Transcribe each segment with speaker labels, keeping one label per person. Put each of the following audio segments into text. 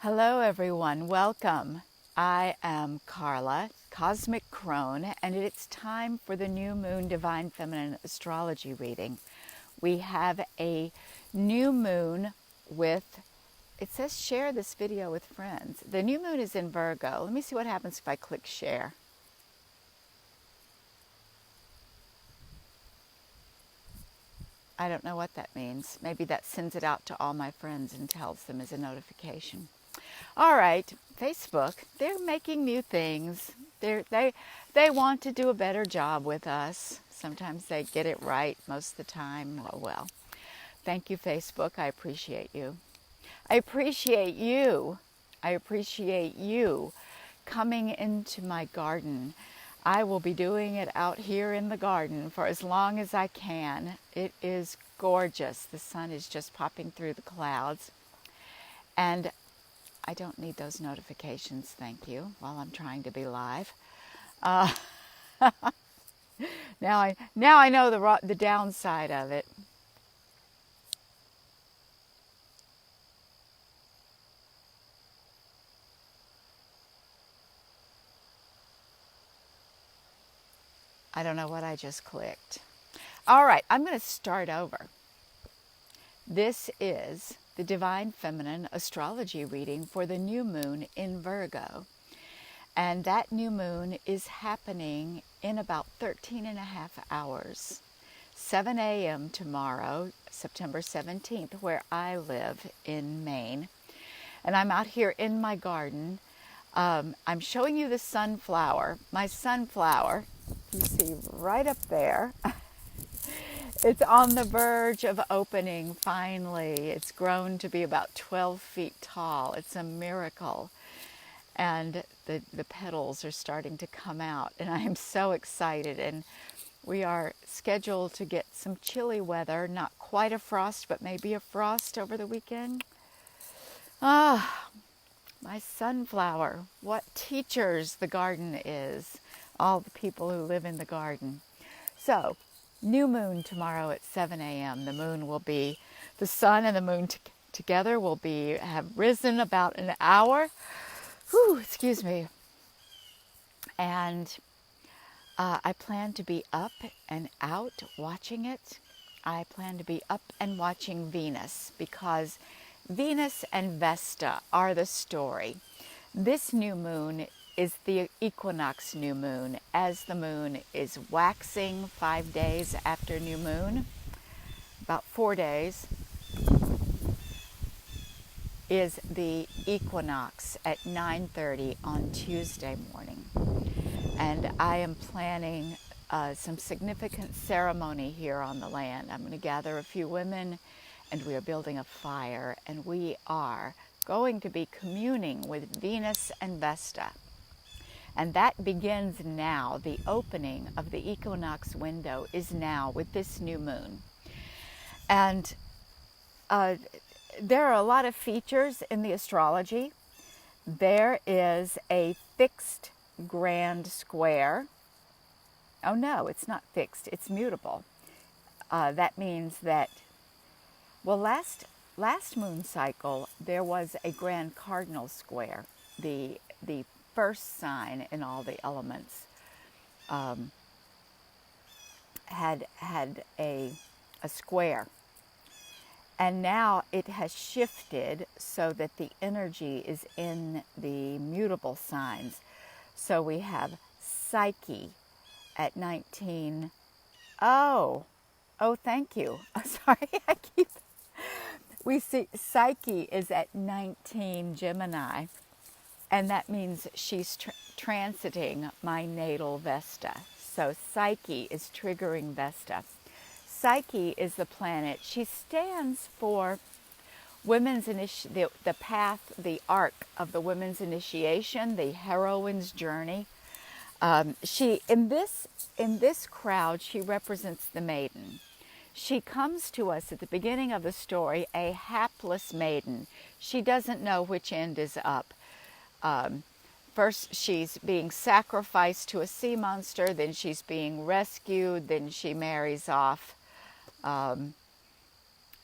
Speaker 1: Hello everyone, welcome. I am Carla, Cosmic Crone, and it's time for the New Moon Divine Feminine Astrology reading. We have a new moon with, it says share this video with friends. The new moon is in Virgo. Let me see what happens if I click share. I don't know what that means. Maybe that sends it out to all my friends and tells them as a notification. All right, Facebook, they're making new things. They want to do a better job with us. Sometimes they get it right most of the time. Oh, well, thank you, Facebook. I appreciate you. I appreciate you. I appreciate you coming into my garden. I will be doing it out here in the garden for as long as I can. It is gorgeous. The sun is just popping through the clouds. And I don't need those notifications, thank you, while I'm trying to be live. Now I know the downside of it. I don't know what I just clicked. All right, I'm going to start over. This is the Divine Feminine Astrology reading for the new moon in Virgo. And that new moon is happening in about 13 and a half hours. 7 a.m. tomorrow, September 17th, where I live in Maine. And I'm out here in my garden. I'm showing you the sunflower. My sunflower, you see right up there. It's on the verge of opening, finally. It's grown to be about 12 feet tall. It's a miracle. And the petals are starting to come out. And I am so excited. And we are scheduled to get some chilly weather. Not quite a frost, but maybe a frost over the weekend. Ah, my sunflower. What teachers the garden is. All the people who live in the garden. So, new moon tomorrow at 7 a.m. The moon will be, the sun and the moon together will have risen about an hour. Whew, excuse me. And I plan to be up and out watching it. I plan to be up and watching Venus because Venus and Vesta are the story. This new moon is the Equinox new moon, as the moon is waxing 5 days after new moon. About 4 days is the equinox at 9:30 on Tuesday morning. And I am planning some significant ceremony here on the land. I'm going to gather a few women, and we are building a fire, and we are going to be communing with Venus and Vesta. And that begins now. The opening of the equinox window is now with this new moon. And there are a lot of features in the astrology. There is a fixed grand square. Oh no, it's not fixed, it's mutable. That means that, well, last moon cycle, there was a grand cardinal square. The first sign in all the elements had a square. And now it has shifted so that the energy is in the mutable signs. So we have Psyche at 19. Oh, thank you. Sorry, we see Psyche is at 19 Gemini. And that means she's transiting my natal Vesta. So Psyche is triggering Vesta. Psyche is the planet. She stands for women's the path, the arc of the women's initiation, the heroine's journey. She in this crowd, she represents the maiden. She comes to us at the beginning of the story, a hapless maiden. She doesn't know which end is up. First, she's being sacrificed to a sea monster. Then she's being rescued. Then she marries off.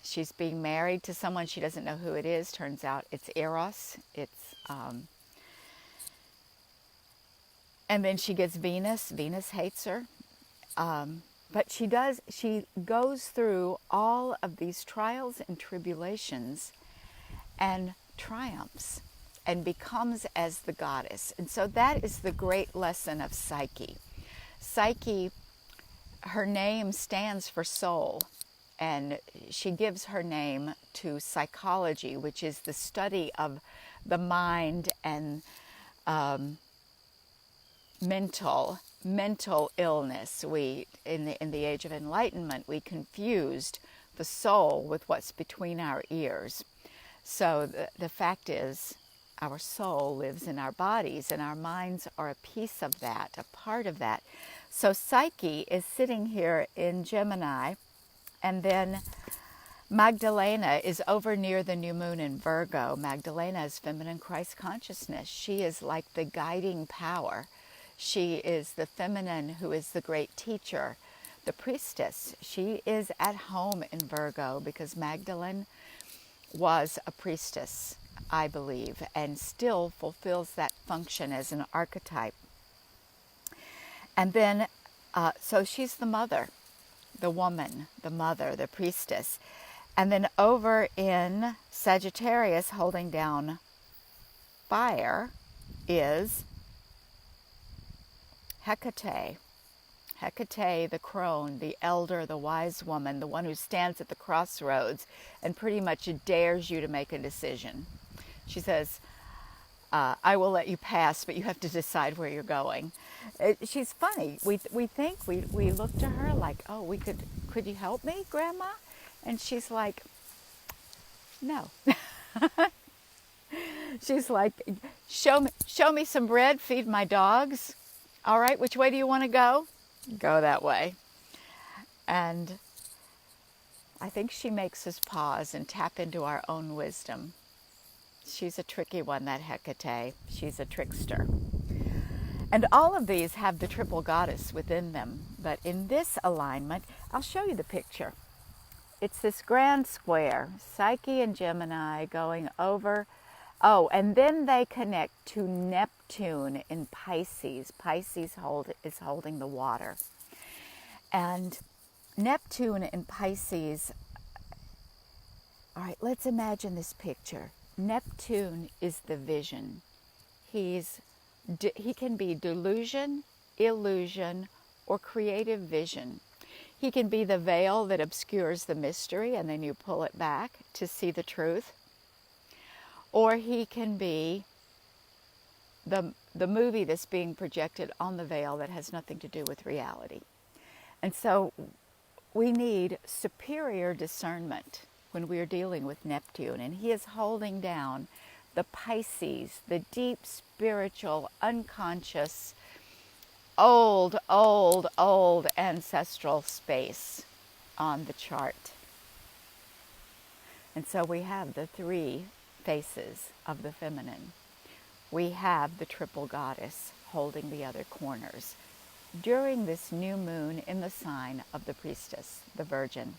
Speaker 1: She's being married to someone. She doesn't know who it is. Turns out it's Eros. And then she gets Venus. Venus hates her. But she goes through all of these trials and tribulations and triumphs and becomes as the goddess. And so that is the great lesson of Psyche. Psyche, her name stands for soul, and she gives her name to psychology, which is the study of the mind and mental illness. We, in the age of enlightenment, we confused the soul with what's between our ears. So the fact is, our soul lives in our bodies, and our minds are a piece of that, a part of that. So Psyche is sitting here in Gemini, and then Magdalena is over near the new moon in Virgo. Magdalena is feminine Christ consciousness. She is like the guiding power. She is the feminine who is the great teacher, the priestess. She is at home in Virgo because Magdalene was a priestess, I believe, and still fulfills that function as an archetype. And then, so she's the mother, the woman, the mother, the priestess. And then over in Sagittarius, holding down fire, is Hecate. Hecate, the crone, the elder, the wise woman, the one who stands at the crossroads and pretty much dares you to make a decision. She says, I will let you pass, but you have to decide where you're going. She's funny. We think, we look to her like, oh, could you help me, Grandma? And she's like, no. She's like, show me some bread, feed my dogs. All right, which way do you want to go? Go that way. And I think she makes us pause and tap into our own wisdom. She's a tricky one, that Hecate. She's a trickster. And all of these have the triple goddess within them. But in this alignment, I'll show you the picture. It's this grand square, Psyche and Gemini going over. Oh, and then they connect to Neptune in Pisces. Pisces is holding the water. And Neptune in Pisces, all right, let's imagine this picture. Neptune is the vision. He can be delusion, illusion, or creative vision. He can be the veil that obscures the mystery and then you pull it back to see the truth. Or he can be the movie that's being projected on the veil that has nothing to do with reality. And so we need superior discernment when we are dealing with Neptune. And he is holding down the Pisces, the deep spiritual, unconscious, old ancestral space on the chart. And so we have the three faces of the feminine. We have the triple goddess holding the other corners during this new moon in the sign of the priestess, the virgin.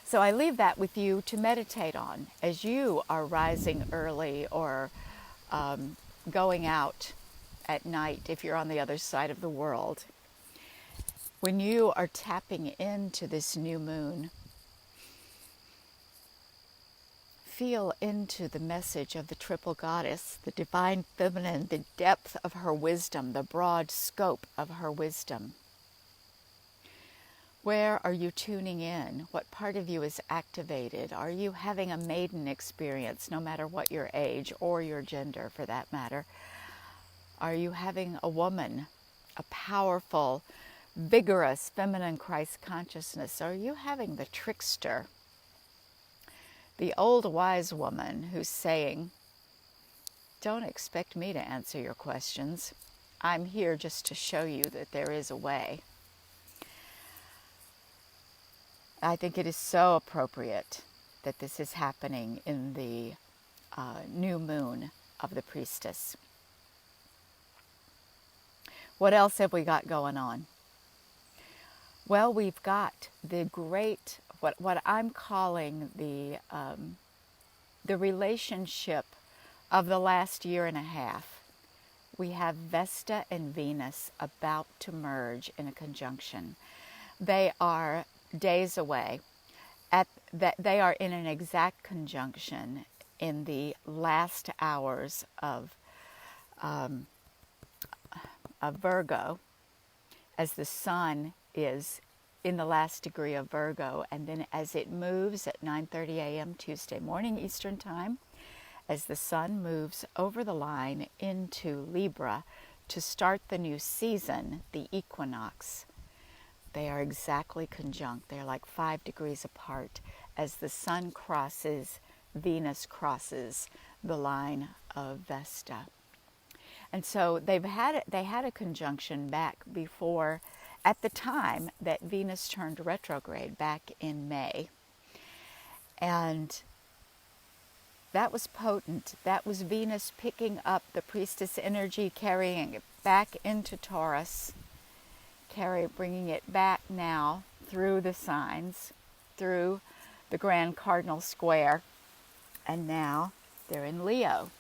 Speaker 1: So I leave that with you to meditate on as you are rising early or going out at night if you're on the other side of the world. When you are tapping into this new moon, feel into the message of the triple goddess, the divine feminine, the depth of her wisdom, the broad scope of her wisdom. Where are you tuning in? What part of you is activated? Are you having a maiden experience, no matter what your age or your gender for that matter? Are you having a woman, a powerful, vigorous, feminine Christ consciousness? Are you having the trickster, the old wise woman who's saying, don't expect me to answer your questions. I'm here just to show you that there is a way. I think it is so appropriate that this is happening in the new moon of the priestess. What else have we got going on? Well, we've got the great what I'm calling the relationship of the last year and a half. We have Vesta and Venus about to merge in a conjunction. They are days away. They are in an exact conjunction in the last hours of Virgo, as the sun is in the last degree of Virgo, and then as it moves at 9:30 a.m. Tuesday morning Eastern Time, as the sun moves over the line into Libra to start the new season, the Equinox. They are exactly conjunct. They're like 5 degrees apart as the sun crosses, Venus crosses the line of Vesta. And so they had a conjunction back before, at the time that Venus turned retrograde back in May. And that was potent. That was Venus picking up the Priestess energy, carrying it back into Taurus, bringing it back now through the signs, through the grand cardinal square, and now they're in Leo.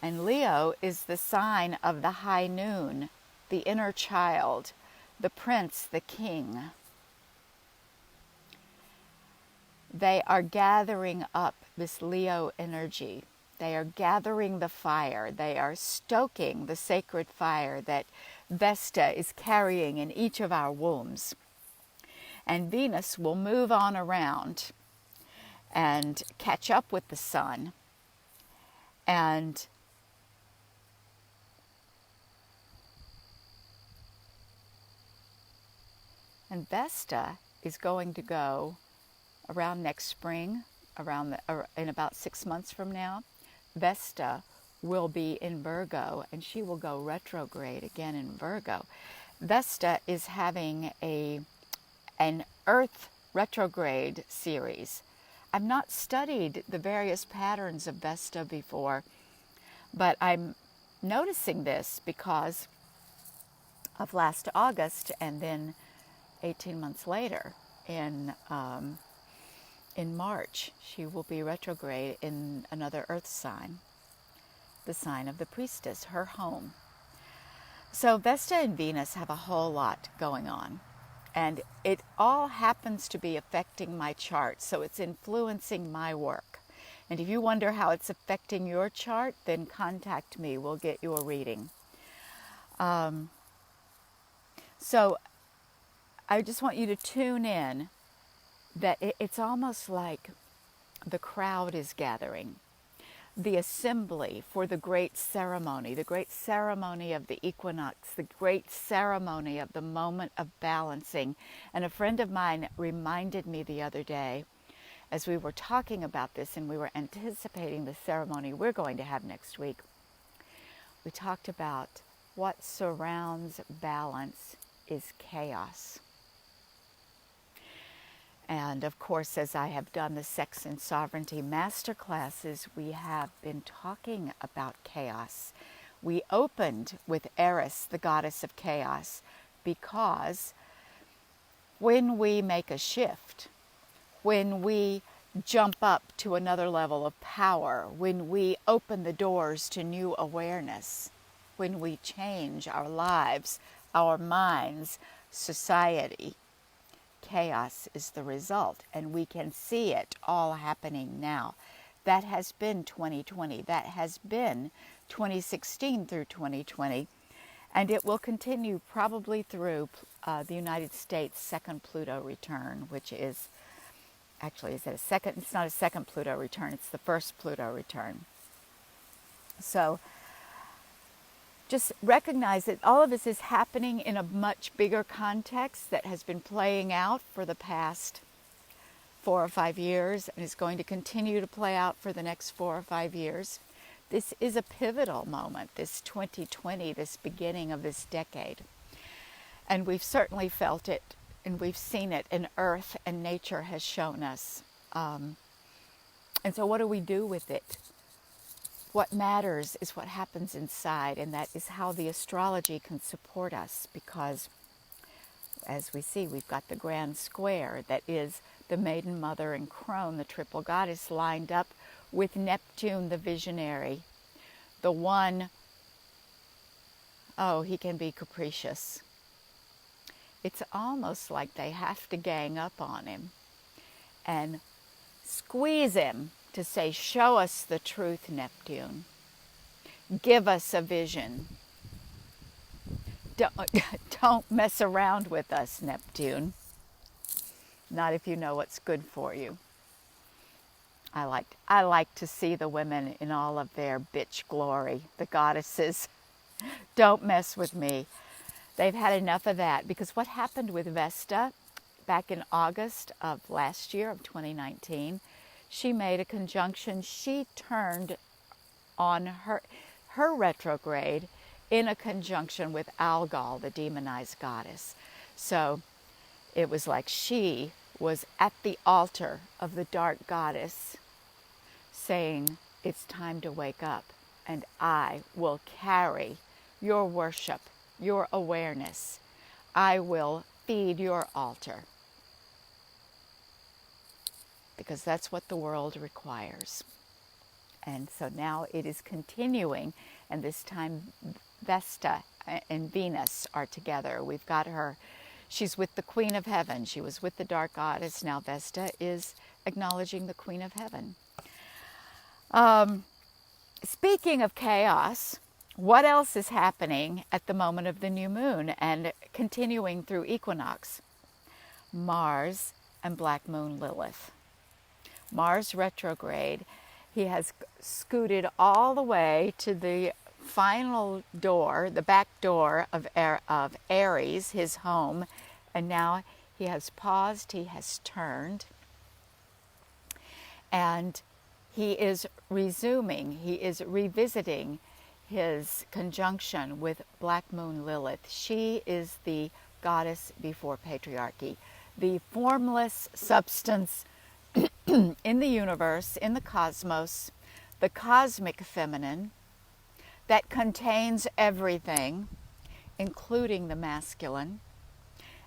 Speaker 1: And Leo is the sign of the high noon, the inner child, the prince, the king. They are gathering up this Leo energy. They are gathering the fire. They are stoking the sacred fire that Vesta is carrying in each of our wombs. And Venus will move on around and catch up with the sun. And Vesta is going to go around next spring, in about 6 months from now. Vesta will be in Virgo, and she will go retrograde again in Virgo. Vesta is having an Earth retrograde series. I've not studied the various patterns of Vesta before, but I'm noticing this because of last August, and then 18 months later, in March, she will be retrograde in another Earth sign, the sign of the Priestess, her home. So Vesta and Venus have a whole lot going on, and it all happens to be affecting my chart, so it's influencing my work. And if you wonder how it's affecting your chart, then contact me. We'll get you a reading. So I just want you to tune in that it's almost like the crowd is gathering. The assembly for the great ceremony of the equinox, the great ceremony of the moment of balancing. And a friend of mine reminded me the other day, as we were talking about this and we were anticipating the ceremony we're going to have next week, we talked about what surrounds balance is chaos. And of course, as I have done the Sex and Sovereignty masterclasses, we have been talking about chaos. We opened with Eris, the goddess of chaos, because when we make a shift, when we jump up to another level of power, when we open the doors to new awareness, when we change our lives, our minds, society, chaos is the result, and we can see it all happening now. That has been 2020. That has been 2016 through 2020, and it will continue probably through the United States' second Pluto return, which is actually, is it a second? It's not a second Pluto return. It's the first Pluto return. So just recognize that all of this is happening in a much bigger context that has been playing out for the past 4 or 5 years and is going to continue to play out for the next 4 or 5 years. This is a pivotal moment, this 2020, this beginning of this decade. And we've certainly felt it, and we've seen it, and Earth and nature has shown us. And so what do we do with it? What matters is what happens inside, and that is how the astrology can support us, because as we see, we've got the grand square that is the maiden mother, and crone, the triple goddess, lined up with Neptune, the visionary. The one, oh, he can be capricious. It's almost like they have to gang up on him and squeeze him to say, show us the truth, Neptune. Give us a vision. Don't mess around with us, Neptune. Not if you know what's good for you. I like to see the women in all of their bitch glory, the goddesses. Don't mess with me. They've had enough of that, because what happened with Vesta back in August of last year, of 2019, she made a conjunction. She turned on her retrograde in a conjunction with Algol, the demonized goddess. So it was like she was at the altar of the dark goddess saying, it's time to wake up, and I will carry your worship, your awareness. I will feed your altar, because that's what the world requires. And so now it is continuing, and this time Vesta and Venus are together. We've got her, she's with the Queen of Heaven. She was with the dark goddess. Now Vesta is acknowledging the Queen of Heaven. Speaking of chaos, what else is happening at the moment of the new moon and continuing through Equinox? Mars and Black Moon Lilith. Mars retrograde. He has scooted all the way to the final door, the back door of Aries, his home, and now he has paused, he has turned, and he is resuming, he is revisiting his conjunction with Black Moon Lilith. She is the goddess before patriarchy, the formless substance in the universe, in the cosmos, the cosmic feminine that contains everything, including the masculine.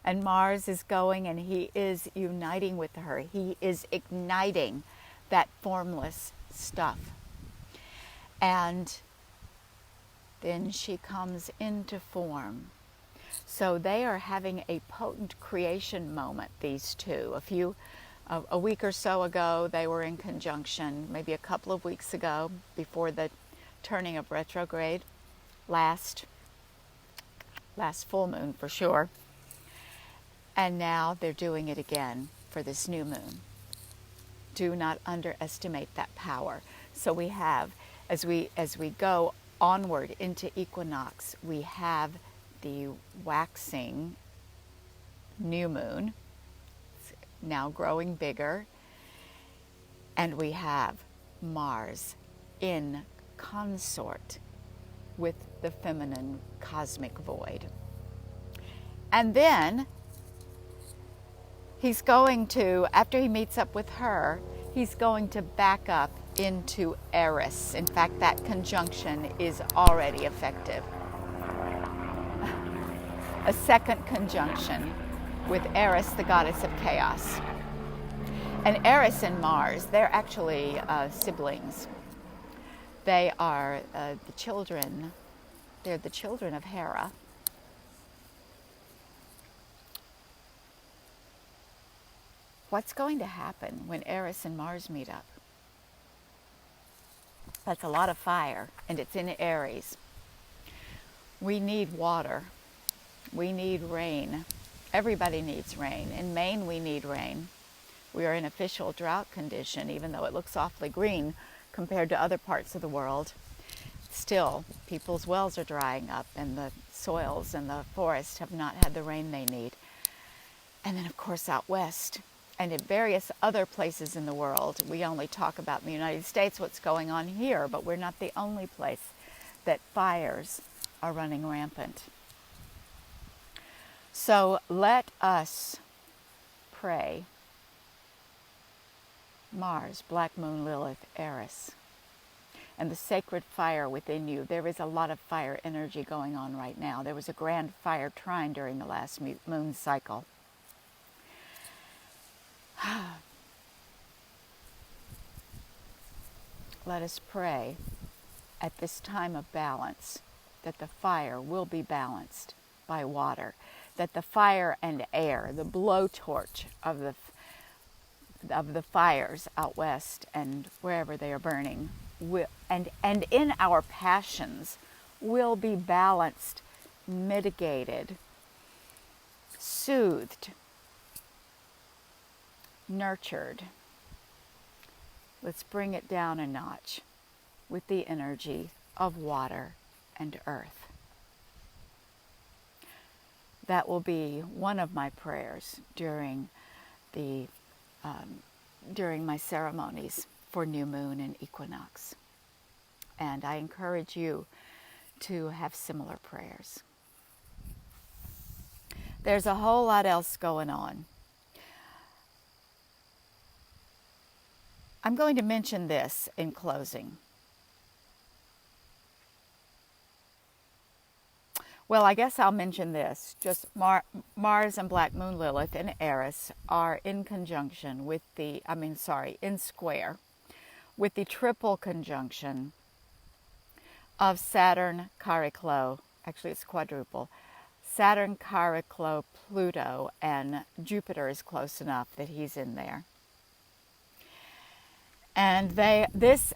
Speaker 1: And Mars is going and he is uniting with her. He is igniting that formless stuff. And then she comes into form. So they are having a potent creation moment, these two. A week or so ago, they were in conjunction, maybe a couple of weeks ago, before the turning of retrograde, last full moon for sure. And now they're doing it again for this new moon. Do not underestimate that power. So we have, as we go onward into Equinox, we have the waxing new moon, now growing bigger, and we have Mars in consort with the feminine cosmic void. And then he's going to, after he meets up with her, he's going to back up into Eris. In fact, that conjunction is already effective. A second conjunction with Eris, the goddess of chaos. And Eris and Mars, they're actually siblings. They are the children of Hera. What's going to happen when Eris and Mars meet up? That's a lot of fire, and it's in Aries. We need water. We need rain. Everybody needs rain. In Maine, we need rain. We are in official drought condition, even though it looks awfully green compared to other parts of the world. Still, people's wells are drying up, and the soils and the forests have not had the rain they need. And then, of course, out west, and in various other places in the world. We only talk about in the United States what's going on here, but we're not the only place that fires are running rampant. So let us pray. Mars, Black Moon Lilith, Eris, and the sacred fire within you. There is a lot of fire energy going on right now. There was a grand fire trine during the last moon cycle. Let us pray at this time of balance that the fire will be balanced by water, that the fire and air, the blowtorch of the fires out west and wherever they are burning, and in our passions will be balanced, mitigated, soothed, nurtured. Let's bring it down a notch with the energy of water and earth. That will be one of my prayers during my ceremonies for new moon and equinox. And I encourage you to have similar prayers. There's a whole lot else going on. I'm going to mention this in closing. Well, I guess I'll mention this. Just Mars and Black Moon Lilith and Eris are in conjunction with in square with the triple conjunction of Saturn, Chariklo, actually it's quadruple, Saturn, Chariklo, Pluto, and Jupiter is close enough that he's in there. And this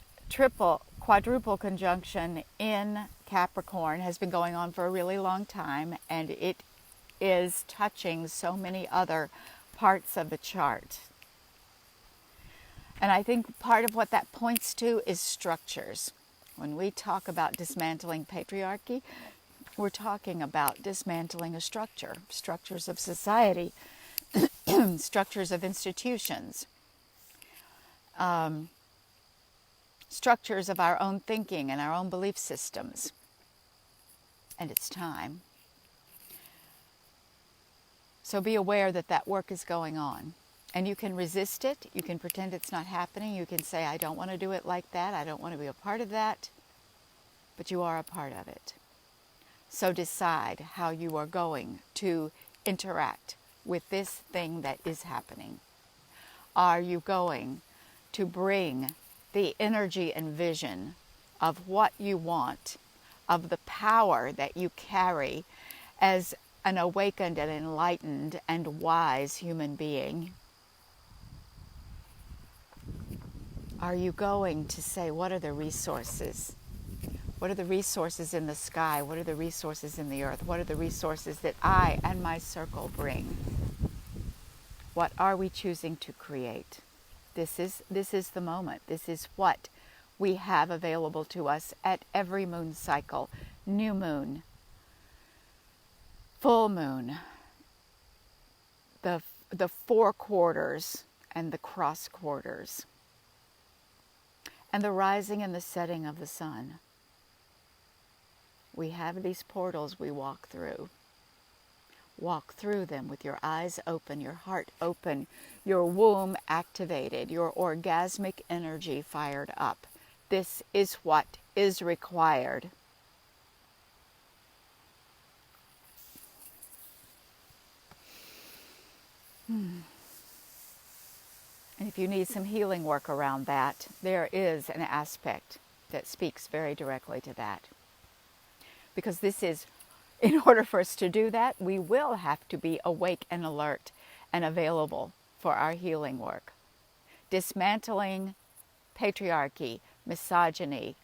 Speaker 1: quadruple conjunction in Capricorn has been going on for a really long time, and it is touching so many other parts of the chart. And I think part of what that points to is structures. When we talk about dismantling patriarchy, we're talking about dismantling a structure, structures of society, structures of institutions, structures of our own thinking and our own belief systems. And it's time. So be aware that that work is going on. And you can resist it. You can pretend it's not happening. You can say, I don't want to do it like that. I don't want to be a part of that. But you are a part of it. So decide how you are going to interact with this thing that is happening. Are you going to bring the energy and vision of what you want, of the power that you carry as an awakened and enlightened and wise human being? Are you going to say, what are the resources? What are the resources in the sky? What are the resources in the earth? What are the resources that I and my circle bring? What are we choosing to create? This is the moment. This is what we have available to us at every moon cycle. New moon, full moon, the four quarters and the cross quarters, and the rising and the setting of the sun. We have these portals we walk through. Walk through them with your eyes open, your heart open, your womb activated, your orgasmic energy fired up. This is what is required. And if you need some healing work around that, there is an aspect that speaks very directly to that. Because this is, in order for us to do that, we will have to be awake and alert and available for our healing work. Dismantling patriarchy, misogyny,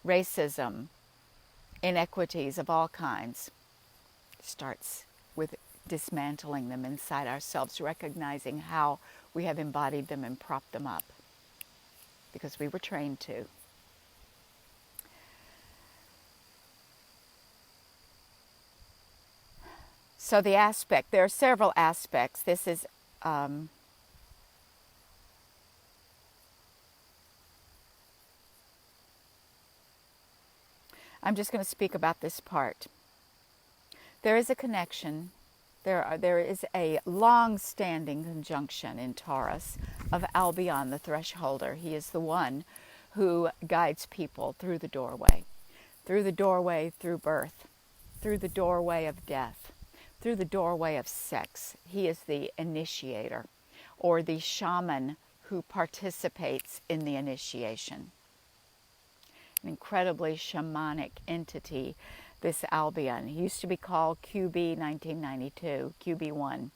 Speaker 1: racism, inequities of all kinds starts with dismantling them inside ourselves, recognizing how we have embodied them and propped them up because we were trained to. So there are several aspects. This is I'm just going to speak about this part. There is a connection. There is a long-standing conjunction in Taurus of Albion, the thresholder. He is the one who guides people through the doorway through birth, through the doorway of death, through the doorway of sex. He is the initiator. or the shaman who participates in the initiation. An incredibly shamanic entity, this Albion. It used to be called QB 1992, QB1.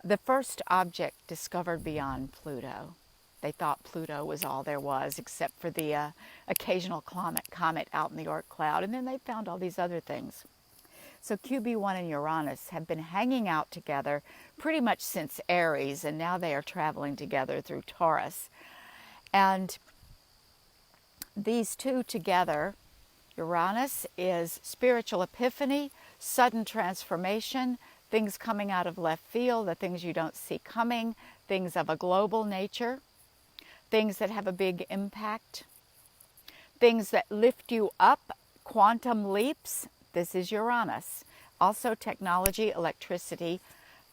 Speaker 1: The first object discovered beyond Pluto. They thought Pluto was all there was, except for the occasional comet out in the Oort cloud, and then they found all these other things. So QB1 and Uranus have been hanging out together pretty much since Aries, and now they are traveling together through Taurus. And these two together, Uranus is spiritual epiphany, sudden transformation, things coming out of left field, the things you don't see coming, things of a global nature, things that have a big impact, things that lift you up, quantum leaps. This is Uranus. Also technology, electricity.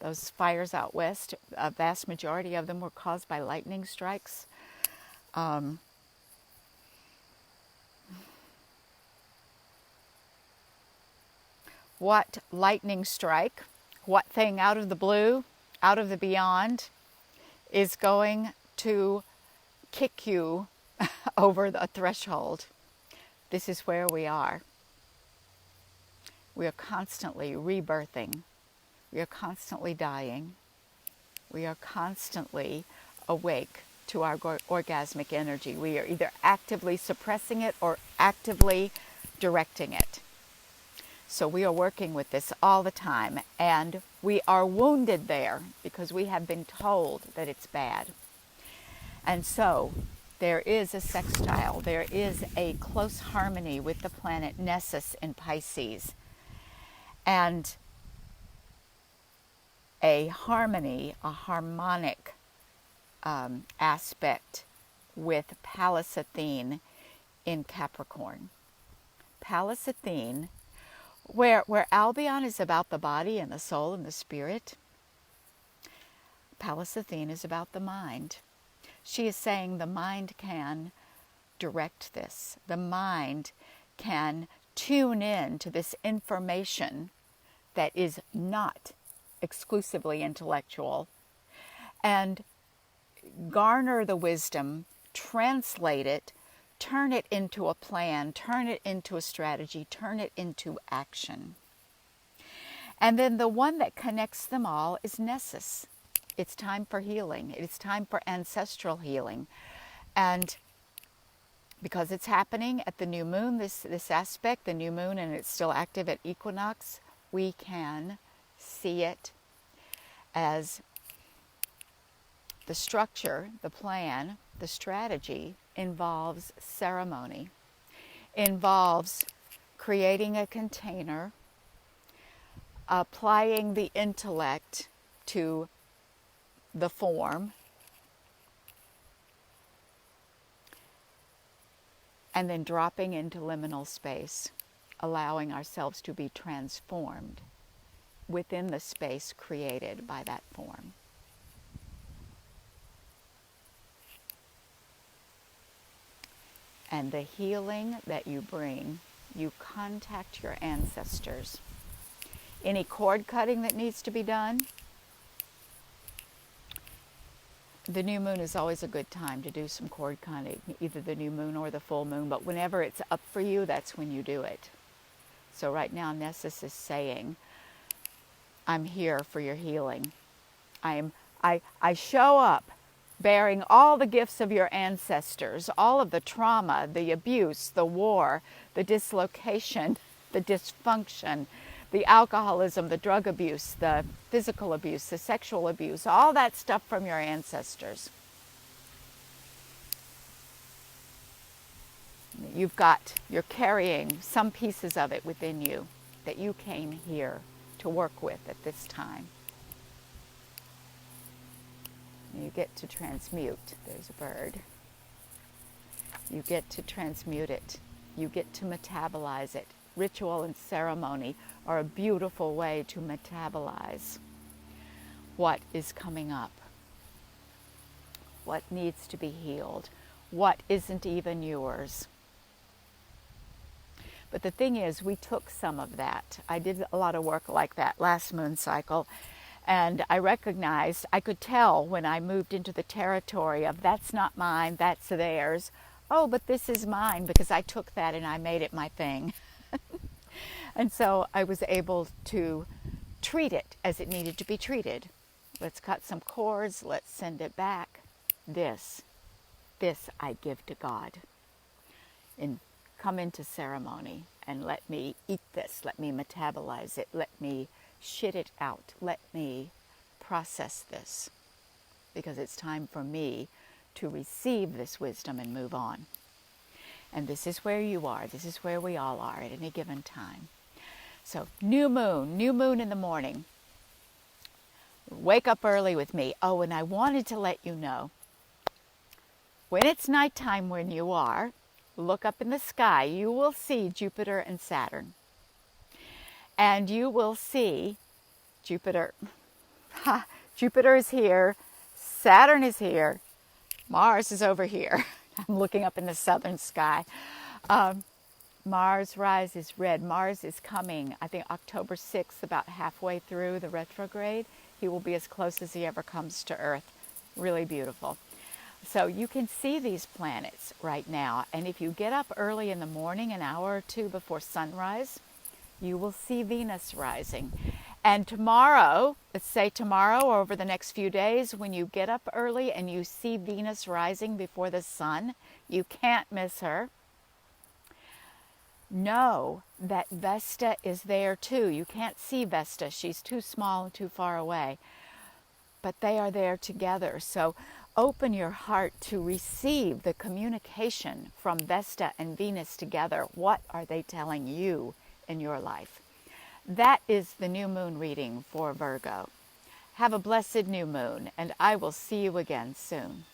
Speaker 1: Those fires out west, a vast majority of them were caused by lightning strikes. What lightning strike, what thing out of the blue, out of the beyond, is going to kick you over the threshold? This is where we are. We are constantly rebirthing. We are constantly dying. We are constantly awake to our orgasmic energy. We are either actively suppressing it or actively directing it. So we are working with this all the time, and we are wounded there because we have been told that it's bad. And so there is a sextile, there is a close harmony with the planet Nessus in Pisces, and a harmony, a harmonic aspect with Pallas Athene in Capricorn. Pallas Athene, where Albion is about the body and the soul and the spirit, Pallas Athene is about the mind. She is saying the mind can direct this. The mind can tune in to this information that is not exclusively intellectual and garner the wisdom, translate it, turn it into a plan, turn it into a strategy, turn it into action. And then the one that connects them all is Nessus. It's time for healing. It's time for ancestral healing. And because it's happening at the new moon, this aspect, the new moon, and it's still active at Equinox, we can see it as the structure, the plan, the strategy involves ceremony, involves creating a container, applying the intellect to the form, and then dropping into liminal space, allowing ourselves to be transformed within the space created by that form. And the healing that you bring, you contact your ancestors. Any cord cutting that needs to be done, the new moon is always a good time to do some cord cutting, either the new moon or the full moon, but whenever it's up for you, that's when you do it. So right now, Nessus is saying, I'm here for your healing. I show up bearing all the gifts of your ancestors, all of the trauma, the abuse, the war, the dislocation, the dysfunction, the alcoholism, the drug abuse, the physical abuse, the sexual abuse, all that stuff from your ancestors. You're carrying some pieces of it within you that you came here to work with at this time. You get to transmute. There's a bird. You get to transmute it. You get to metabolize it. Ritual and ceremony are a beautiful way to metabolize what is coming up, what needs to be healed, what isn't even yours. But the thing is, we took some of that. I did a lot of work like that last moon cycle, And I recognized, I could tell when I moved into the territory of that's not mine, that's theirs. Oh, but this is mine because I took that and I made it my thing. And so I was able to treat it as it needed to be treated. Let's cut some cords, let's send it back. This I give to God. And come into ceremony and let me eat this, let me metabolize it, let me shit it out, let me process this, because it's time for me to receive this wisdom and move on. And this is where you are, this is where we all are at any given time. So new moon in the morning. Wake up early with me. Oh, and I wanted to let you know, when it's nighttime when you are, look up in the sky, you will see Jupiter and Saturn. And you will see Jupiter. Jupiter is here, Saturn is here, Mars is over here. I'm looking up in the southern sky. Mars rises red. Mars is coming, I think October 6th, about halfway through the retrograde. He will be as close as he ever comes to Earth. Really beautiful. So you can see these planets right now. And if you get up early in the morning, an hour or two before sunrise, you will see Venus rising. And tomorrow, let's say tomorrow or over the next few days, when you get up early and you see Venus rising before the sun, you can't miss her. Know that Vesta is there too. You can't see Vesta. She's too small and too far away. But they are there together. So open your heart to receive the communication from Vesta and Venus together. What are they telling you in your life? That is the new moon reading for Virgo. Have a blessed new moon, and I will see you again soon.